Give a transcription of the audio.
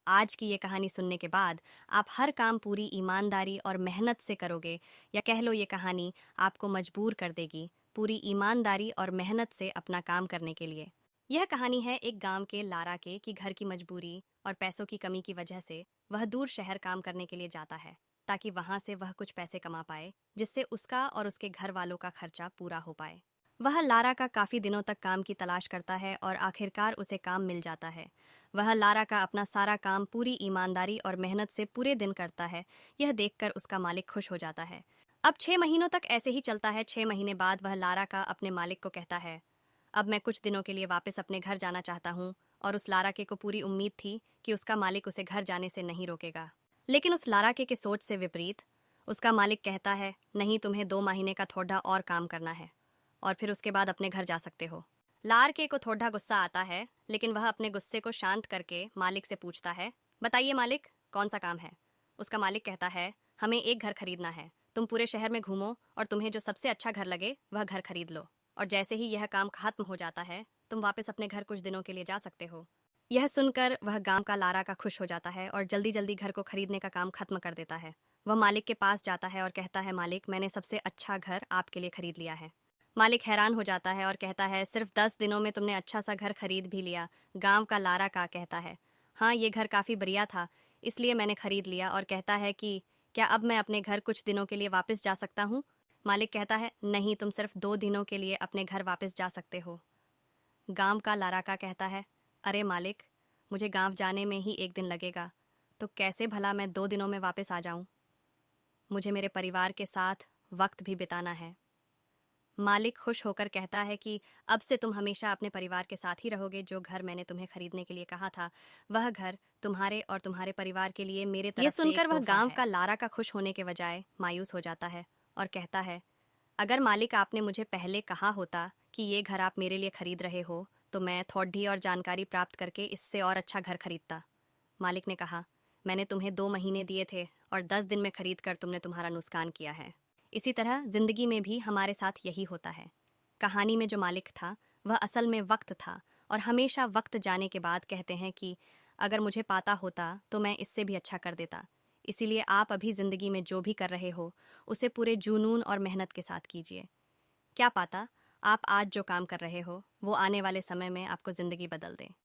आज की ये कहानी सुनने के बाद आप हर काम पूरी ईमानदारी और मेहनत से करोगे, या कह लो ये कहानी आपको मजबूर कर देगी पूरी ईमानदारी और मेहनत से अपना काम करने के लिए। यह कहानी है एक गांव के लारा के कि घर की मजबूरी और पैसों की कमी की वजह से वह दूर शहर काम करने के लिए जाता है, ताकि वहां से वह कुछ पैसे कमा पाए जिससे उसका और उसके घर वालों का खर्चा पूरा हो पाए। वह लारा का काफी दिनों तक काम की तलाश करता है और आखिरकार उसे काम मिल जाता है। वह लारा का अपना सारा काम पूरी ईमानदारी और मेहनत से पूरे दिन करता है। यह देखकर उसका मालिक खुश हो जाता है। अब 6 महीनों तक ऐसे ही चलता है। 6 महीने बाद वह लारा का अपने मालिक को कहता है, अब मैं कुछ दिनों के लिए वापस अपने घर जाना चाहता हूँ। और उस लारा के को पूरी उम्मीद थी कि उसका मालिक उसे घर जाने से नहीं रोकेगा। लेकिन उस लारा के सोच से विपरीत उसका मालिक कहता है, नहीं, तुम्हें 2 महीने का थोड़ा और काम करना है और फिर उसके बाद अपने घर जा सकते हो। लार के को थोड़ा गुस्सा आता है, लेकिन वह अपने गुस्से को शांत करके मालिक से पूछता है, बताइए मालिक, कौन सा काम है। उसका मालिक कहता है, हमें एक घर खरीदना है। तुम पूरे शहर में घूमो और तुम्हें जो सबसे अच्छा घर लगे वह घर खरीद लो, और जैसे ही यह काम खत्म हो जाता है तुम वापस अपने घर कुछ दिनों के लिए जा सकते हो। यह सुनकर वह गांव का लारा का खुश हो जाता है और जल्दी जल्दी घर को खरीदने का काम खत्म कर देता है। वह मालिक के पास जाता है और कहता है, मालिक, मैंने सबसे अच्छा घर आपके लिए खरीद लिया है। मालिक हैरान हो जाता है और कहता है, सिर्फ 10 दिनों में तुमने अच्छा सा घर खरीद भी लिया। गांव का लारा का कहता है, हाँ, ये घर काफ़ी बढ़िया था, इसलिए मैंने खरीद लिया। और कहता है कि क्या अब मैं अपने घर कुछ दिनों के लिए वापस जा सकता हूँ। मालिक कहता है, नहीं, तुम सिर्फ 2 दिनों के लिए अपने घर वापस जा सकते हो। गांव का लारा का कहता है, अरे मालिक, मुझे गांव जाने में ही एक दिन लगेगा, तो कैसे भला मैं 2 दिनों में वापस आ जाऊं। मुझे मेरे परिवार के साथ वक्त भी बिताना है। मालिक खुश होकर कहता है कि अब से तुम हमेशा अपने परिवार के साथ ही रहोगे। जो घर मैंने तुम्हें खरीदने के लिए कहा था, वह घर तुम्हारे और तुम्हारे परिवार के लिए मेरे तरफ से एक तोहफा है। ये सुनकर वह गांव का लारा का खुश होने के बजाय मायूस हो जाता है और कहता है, अगर मालिक आपने मुझे पहले कहा होता कि ये घर आप मेरे लिए खरीद रहे हो, तो मैं थोड़ी और जानकारी प्राप्त करके इससे और अच्छा घर खरीदता। मालिक ने कहा, मैंने तुम्हें 2 महीने दिए थे और 10 दिन में खरीद कर तुमने तुम्हारा नुकसान किया है। इसी तरह जिंदगी में भी हमारे साथ यही होता है। कहानी में जो मालिक था वह असल में वक्त था, और हमेशा वक्त जाने के बाद कहते हैं कि अगर मुझे पाता होता तो मैं इससे भी अच्छा कर देता। इसीलिए आप अभी जिंदगी में जो भी कर रहे हो उसे पूरे जुनून और मेहनत के साथ कीजिए। क्या पाता आप आज जो काम कर रहे हो वो आने वाले समय में आपको जिंदगी बदल दे।